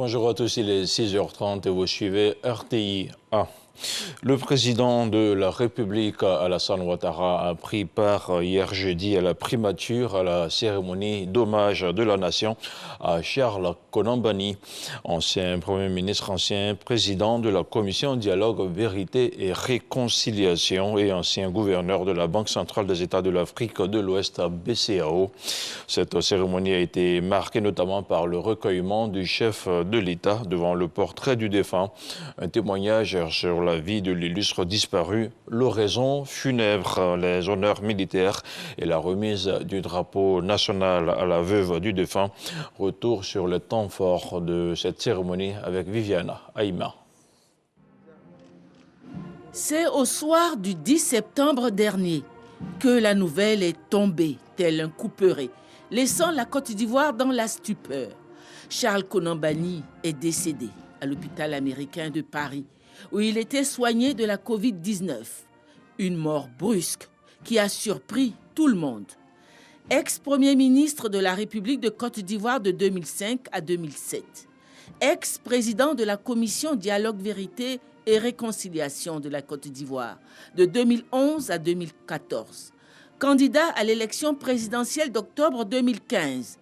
Bonjour à tous, il est 6h30 et vous suivez RTI 1. Le président de la République, Alassane Ouattara, a pris part hier jeudi à la primature à la cérémonie d'hommage de la nation à Charles Konan Banny, ancien Premier ministre, ancien président de la Commission Dialogue, Vérité et Réconciliation et ancien gouverneur de la Banque centrale des États de l'Afrique de l'Ouest, BCAO. Cette cérémonie a été marquée notamment par le recueillement du chef de l'État devant le portrait du défunt, un témoignage sur la vie de l'illustre disparu, l'oraison funèbre, les honneurs militaires et la remise du drapeau national à la veuve du défunt. Retour sur le temps fort de cette cérémonie avec Viviana Aïma. C'est au soir du 10 septembre dernier que la nouvelle est tombée, tel un couperet, laissant la Côte d'Ivoire dans la stupeur. Charles Konan Banny est décédé à l'hôpital américain de Paris, où il était soigné de la Covid-19. Une mort brusque qui a surpris tout le monde. Ex-premier ministre de la République de Côte d'Ivoire de 2005 à 2007. Ex-président de la Commission Dialogue, Vérité et Réconciliation de la Côte d'Ivoire de 2011 à 2014. Candidat à l'élection présidentielle d'octobre 2015.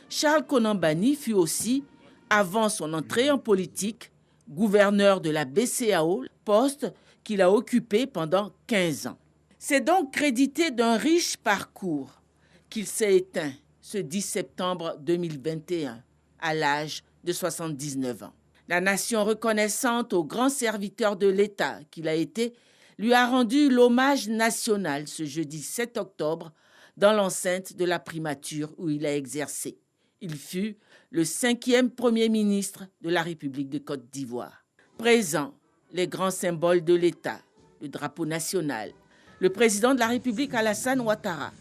Charles Konan Banny fut aussi, avant son entrée en politique, gouverneur de la BCAO, poste qu'il a occupé pendant 15 ans. C'est donc crédité d'un riche parcours qu'il s'est éteint ce 10 septembre 2021, à l'âge de 79 ans. La nation reconnaissante au grand serviteur de l'État qu'il a été lui a rendu l'hommage national ce jeudi 7 octobre dans l'enceinte de la primature où il a exercé. Il fut le 5e Premier ministre de la République de Côte d'Ivoire. Présents, les grands symboles de l'État, le drapeau national, le président de la République Alassane Ouattara,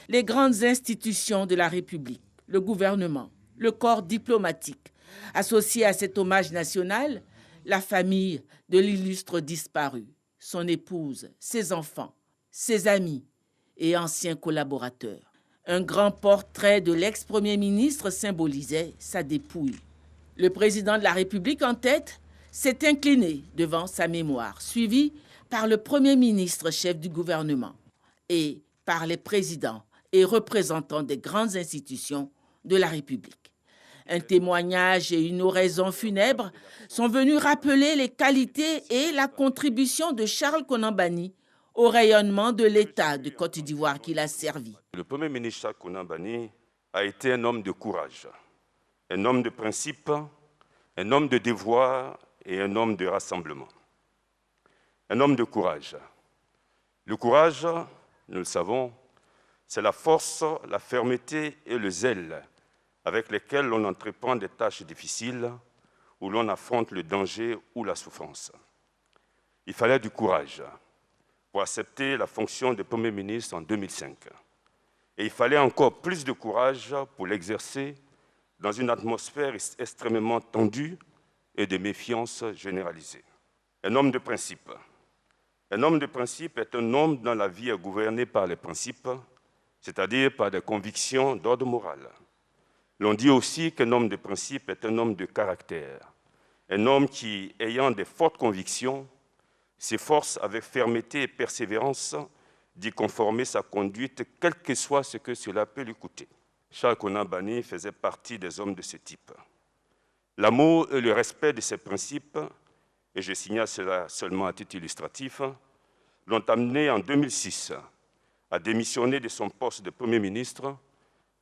les grandes institutions de la République, le gouvernement, le corps diplomatique. Associé à cet hommage national, la famille de l'illustre disparu, son épouse, ses enfants, ses amis et anciens collaborateurs. Un grand portrait de l'ex-premier ministre symbolisait sa dépouille. Le président de la République en tête s'est incliné devant sa mémoire, suivi par le premier ministre chef du gouvernement et par les présidents et représentants des grandes institutions de la République. Un témoignage et une oraison funèbre sont venus rappeler les qualités et la contribution de Charles Konan Banny au rayonnement de l'État de Côte d'Ivoire qu'il a servi. Le Premier ministre Charles Konan Banny a été un homme de courage, un homme de principe, un homme de devoir et un homme de rassemblement. Un homme de courage. Le courage, nous le savons, c'est la force, la fermeté et le zèle avec lesquels l'on entreprend des tâches difficiles, où l'on affronte le danger ou la souffrance. Il fallait du courage pour accepter la fonction de Premier ministre en 2005. Et il fallait encore plus de courage pour l'exercer dans une atmosphère extrêmement tendue et de méfiance généralisée. Un homme de principe. Un homme de principe est un homme dont la vie est gouvernée par les principes, c'est-à-dire par des convictions d'ordre moral. L'on dit aussi qu'un homme de principe est un homme de caractère, un homme qui, ayant des fortes convictions, s'efforce avec fermeté et persévérance d'y conformer sa conduite, quel que soit ce que cela peut lui coûter. Charles Konan Banny faisait partie des hommes de ce type. L'amour et le respect de ces principes, et je signale cela seulement à titre illustratif, l'ont amené en 2006 à démissionner de son poste de Premier ministre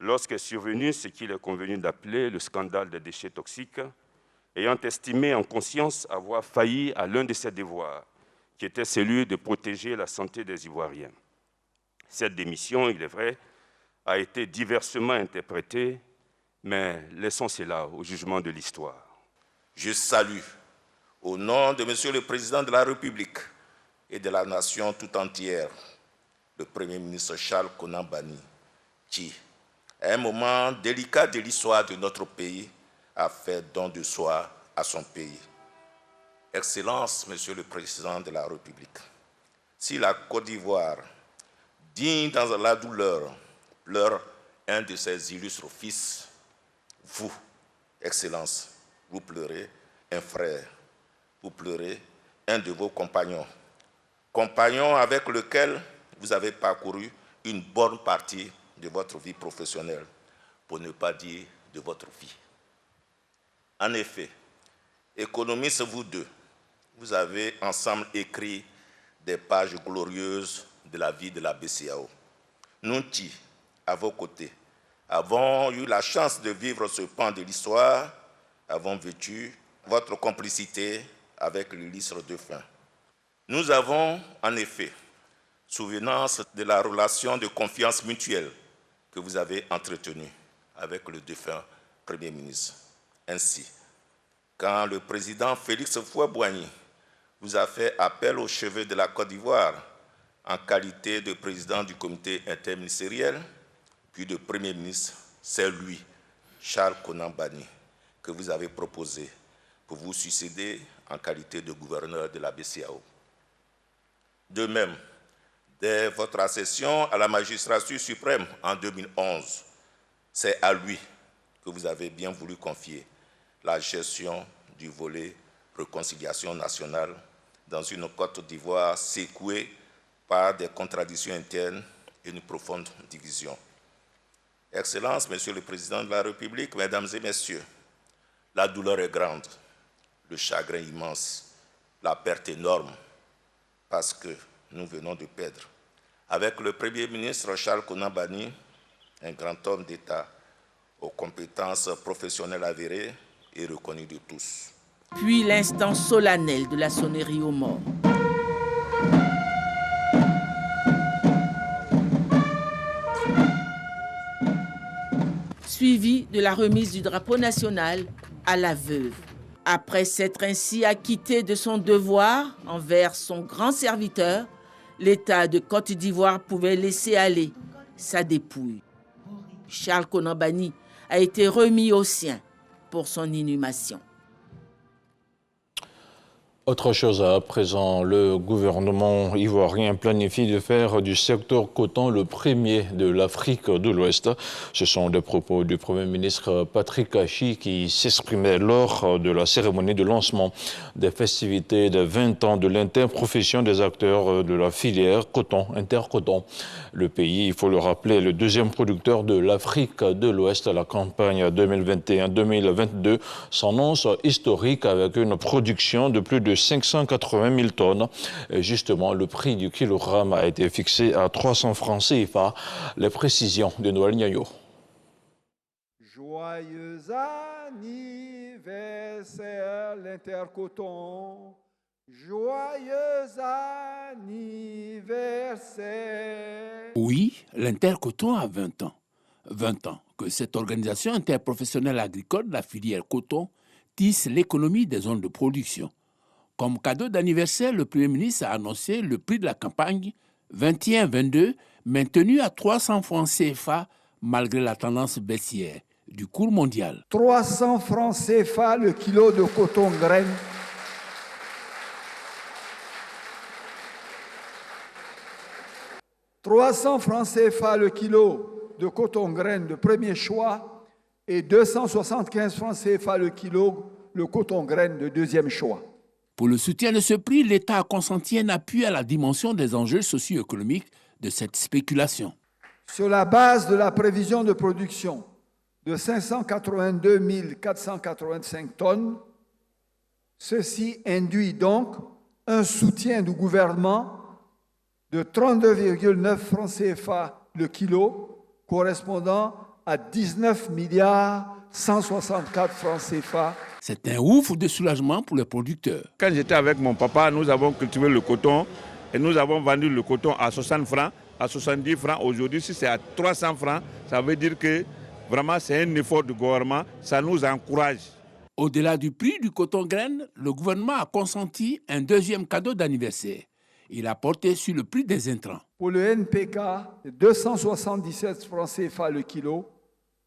lorsqu'est survenu ce qu'il est convenu d'appeler le scandale des déchets toxiques, ayant estimé en conscience avoir failli à l'un de ses devoirs, qui était celui de protéger la santé des Ivoiriens. Cette démission, il est vrai, a été diversement interprétée, mais laissons cela au jugement de l'histoire. Je salue, au nom de Monsieur le Président de la République et de la nation tout entière, le Premier ministre Charles Konan Banny, qui, à un moment délicat de l'histoire de notre pays, a fait don de soi à son pays. Excellence, Monsieur le Président de la République, si la Côte d'Ivoire, digne dans la douleur, pleure un de ses illustres fils, vous, Excellence, vous pleurez un frère, vous pleurez un de vos compagnons, compagnon avec lequel vous avez parcouru une bonne partie de votre vie professionnelle, pour ne pas dire de votre vie. En effet, économistes vous deux, vous avez ensemble écrit des pages glorieuses de la vie de la BCEAO. Nous qui, à vos côtés, avons eu la chance de vivre ce pan de l'histoire, avons vécu votre complicité avec l'illustre défunt. Nous avons, en effet, souvenance de la relation de confiance mutuelle que vous avez entretenue avec le défunt Premier ministre. Ainsi, quand le président Félix Houphouët-Boigny vous a fait appel aux cheveux de la Côte d'Ivoire en qualité de président du comité interministériel, puis de Premier ministre, c'est lui, Charles Konan Banny, que vous avez proposé pour vous succéder en qualité de gouverneur de la BCEAO. De même, dès votre accession à la magistrature suprême en 2011, c'est à lui que vous avez bien voulu confier la gestion du volet réconciliation nationale dans une Côte d'Ivoire secouée par des contradictions internes et une profonde division. Excellences, Monsieur le Président de la République, Mesdames et Messieurs, la douleur est grande, le chagrin immense, la perte énorme, parce que nous venons de perdre, avec le Premier ministre Charles Konan Banny, un grand homme d'État aux compétences professionnelles avérées et reconnues de tous. Puis l'instant solennel de la sonnerie aux morts. Suivi de la remise du drapeau national à la veuve. Après s'être ainsi acquitté de son devoir envers son grand serviteur, l'État de Côte d'Ivoire pouvait laisser aller sa dépouille. Charles Konan Banny a été remis aux siens pour son inhumation. Autre chose à présent, le gouvernement ivoirien planifie de faire du secteur coton le premier de l'Afrique de l'Ouest. Ce sont des propos du Premier ministre Patrick Achi qui s'exprimait lors de la cérémonie de lancement des festivités de 20 ans de l'interprofession des acteurs de la filière coton, intercoton. Le pays, il faut le rappeler, est le deuxième producteur de l'Afrique de l'Ouest. La campagne 2021-2022 s'annonce historique avec une production de plus de 580 000 tonnes. Et justement, le prix du kilogramme a été fixé à 300 francs CFA. Les précisions de Noël Niayo. Joyeux anniversaire, l'Intercoton. Joyeux anniversaire. Oui, l'Intercoton a 20 ans. 20 ans que cette organisation interprofessionnelle agricole de la filière coton tisse l'économie des zones de production. Comme cadeau d'anniversaire, le Premier ministre a annoncé le prix de la campagne 21-22 maintenu à 300 francs CFA malgré la tendance baissière du cours mondial. 300 francs CFA le kilo de coton graine. « 300 francs CFA le kilo de coton graine de premier choix et 275 francs CFA le kilo le coton graine de deuxième choix. » Pour le soutien de ce prix, l'État a consenti un appui à la dimension des enjeux socio-économiques de cette spéculation. Sur la base de la prévision de production de 582 485 tonnes, ceci induit donc un soutien du gouvernement de 32,9 francs CFA le kilo, correspondant à 19 milliards 164 francs CFA. C'est un ouf de soulagement pour les producteurs. Quand j'étais avec mon papa, nous avons cultivé le coton et nous avons vendu le coton à 60 francs, à 70 francs. Aujourd'hui, si c'est à 300 francs, ça veut dire que vraiment c'est un effort du gouvernement, ça nous encourage. Au-delà du prix du coton graine, le gouvernement a consenti un deuxième cadeau d'anniversaire. Il a porté sur le prix des intrants. Pour le NPK, 277 francs CFA le kilo,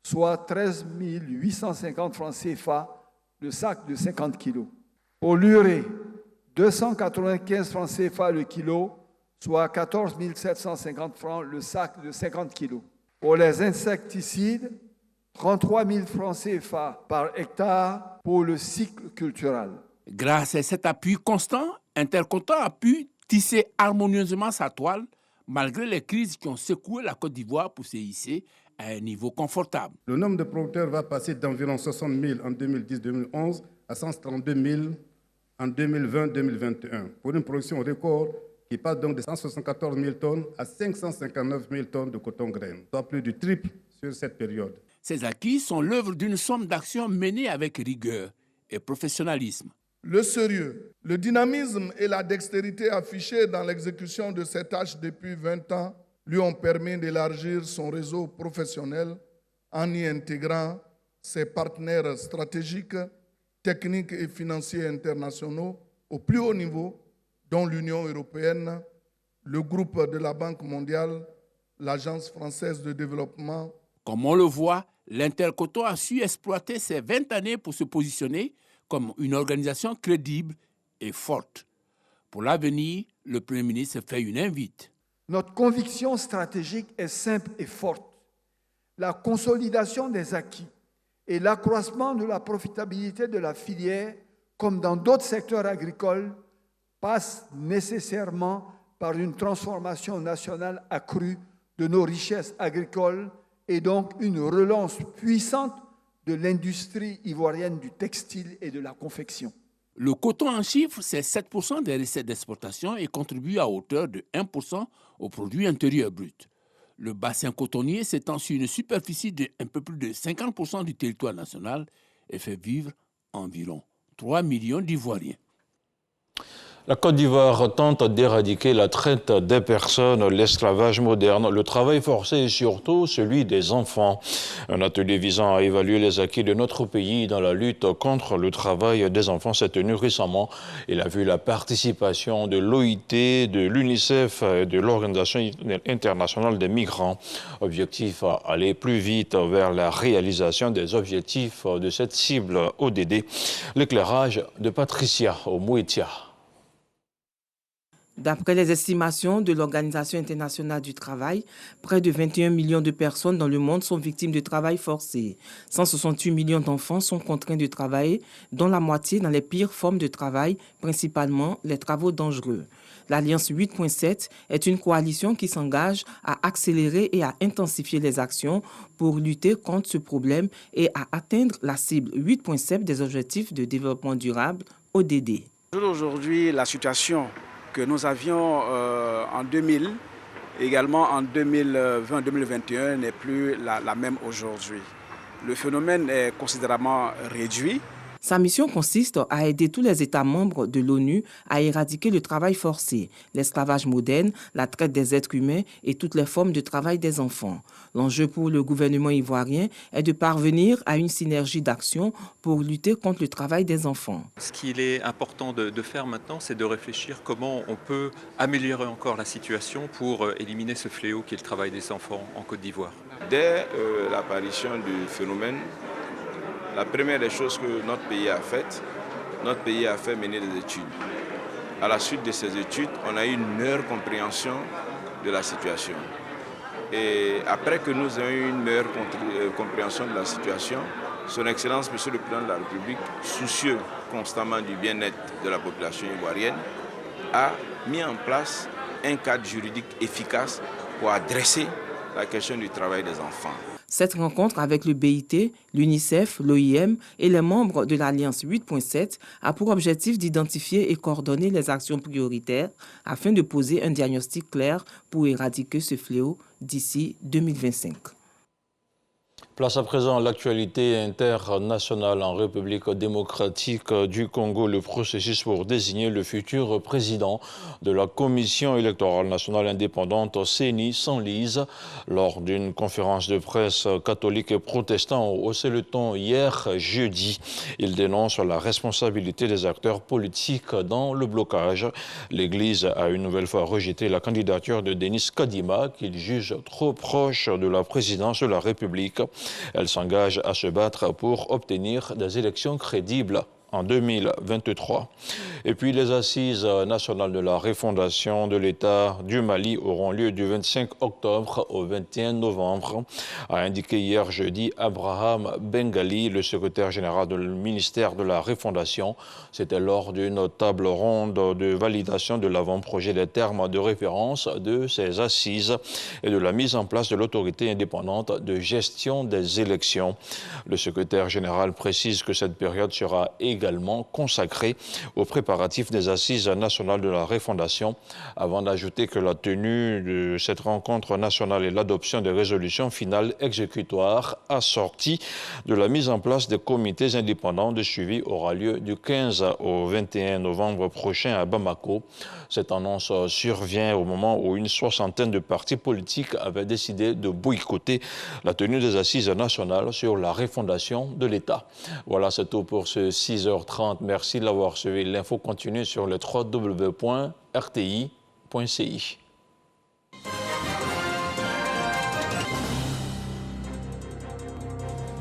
soit 13 850 francs CFA le sac de 50 kilos. Pour l'urée, 295 francs CFA le kilo, soit 14 750 francs le sac de 50 kilos. Pour les insecticides, 33 000 francs CFA par hectare pour le cycle culturel. Grâce à cet appui constant, Intercoton a pu tisser harmonieusement sa toile malgré les crises qui ont secoué la Côte d'Ivoire pour se hisser à un niveau confortable. Le nombre de producteurs va passer d'environ 60 000 en 2010-2011 à 132 000 en 2020-2021, pour une production record qui passe donc de 174 000 tonnes à 559 000 tonnes de coton graine, soit plus du triple sur cette période. Ces acquis sont l'œuvre d'une somme d'actions menées avec rigueur et professionnalisme. Le sérieux, le dynamisme et la dextérité affichés dans l'exécution de ces tâches depuis 20 ans lui ont permis d'élargir son réseau professionnel en y intégrant ses partenaires stratégiques, techniques et financiers internationaux au plus haut niveau, dont l'Union européenne, le groupe de la Banque mondiale, l'Agence française de développement. Comme on le voit, l'Intercoton a su exploiter ces 20 années pour se positionner comme une organisation crédible et forte. Pour l'avenir, le Premier ministre fait une invite. Notre conviction stratégique est simple et forte. La consolidation des acquis et l'accroissement de la profitabilité de la filière, comme dans d'autres secteurs agricoles, passent nécessairement par une transformation nationale accrue de nos richesses agricoles et donc une relance puissante de l'industrie ivoirienne du textile et de la confection. Le coton en chiffres, c'est 7% des recettes d'exportation et contribue à hauteur de 1% au produit intérieur brut. Le bassin cotonnier s'étend sur une superficie de un peu plus de 50% du territoire national et fait vivre environ 3 millions d'Ivoiriens. La Côte d'Ivoire tente d'éradiquer la traite des personnes, l'esclavage moderne, le travail forcé et surtout celui des enfants. Un atelier visant à évaluer les acquis de notre pays dans la lutte contre le travail des enfants s'est tenu récemment. Il a vu la participation de l'OIT, de l'UNICEF et de l'Organisation internationale des migrants. Objectif, aller plus vite vers la réalisation des objectifs de cette cible ODD. L'éclairage de Patricia Omouetia. D'après les estimations de l'Organisation internationale du travail, près de 21 millions de personnes dans le monde sont victimes de travail forcé. 168 millions d'enfants sont contraints de travailler, dont la moitié dans les pires formes de travail, principalement les travaux dangereux. L'Alliance 8.7 est une coalition qui s'engage à accélérer et à intensifier les actions pour lutter contre ce problème et à atteindre la cible 8.7 des objectifs de développement durable, ODD. Aujourd'hui, la situation que nous avions en 2000, également en 2020-2021, n'est plus la même aujourd'hui. Le phénomène est considérablement réduit. Sa mission consiste à aider tous les États membres de l'ONU à éradiquer le travail forcé, l'esclavage moderne, la traite des êtres humains et toutes les formes de travail des enfants. L'enjeu pour le gouvernement ivoirien est de parvenir à une synergie d'action pour lutter contre le travail des enfants. Ce qu'il est important de faire maintenant, c'est de réfléchir comment on peut améliorer encore la situation pour éliminer ce fléau qui est le travail des enfants en Côte d'Ivoire. Dès l'apparition du phénomène, la première des choses que notre pays a fait mener des études. À la suite de ces études, on a eu une meilleure compréhension de la situation. Et après que nous ayons eu une meilleure compréhension de la situation, Son Excellence, Monsieur le Président de la République, soucieux constamment du bien-être de la population ivoirienne, a mis en place un cadre juridique efficace pour adresser la question du travail des enfants. Cette rencontre avec le BIT, l'UNICEF, l'OIM et les membres de l'Alliance 8.7 a pour objectif d'identifier et coordonner les actions prioritaires afin de poser un diagnostic clair pour éradiquer ce fléau d'ici 2025. Place à présent à l'actualité internationale en République démocratique du Congo. Le processus pour désigner le futur président de la Commission électorale nationale indépendante CENI s'enlise. Lors d'une conférence de presse, catholiques et protestants ont haussé le ton hier jeudi. Ils dénoncent la responsabilité des acteurs politiques dans le blocage. L'Église a une nouvelle fois rejeté la candidature de Denis Kadima, qu'il juge trop proche de la présidence de la République. Elle s'engage à se battre pour obtenir des élections crédibles en 2023. Et puis les assises nationales de la refondation de l'État du Mali auront lieu du 25 octobre au 21 novembre, a indiqué hier jeudi Abraham Bengali, le secrétaire général du ministère de la refondation. C'était lors d'une table ronde de validation de l'avant-projet des termes de référence de ces assises et de la mise en place de l'autorité indépendante de gestion des élections. Le secrétaire général précise que cette période sera également consacrée aux préparatifs des assises nationales de la refondation, avant d'ajouter que la tenue de cette rencontre nationale et l'adoption des résolutions finales exécutoires assorties de la mise en place des comités indépendants de suivi aura lieu du 15 au 21 novembre prochain à Bamako. Cette annonce survient au moment où une soixantaine de partis politiques avaient décidé de boycotter la tenue des assises nationales sur la refondation de l'État. Voilà, c'est tout pour ce 6h30. Merci de l'avoir suivi. L'info continue sur le www.rti.ci.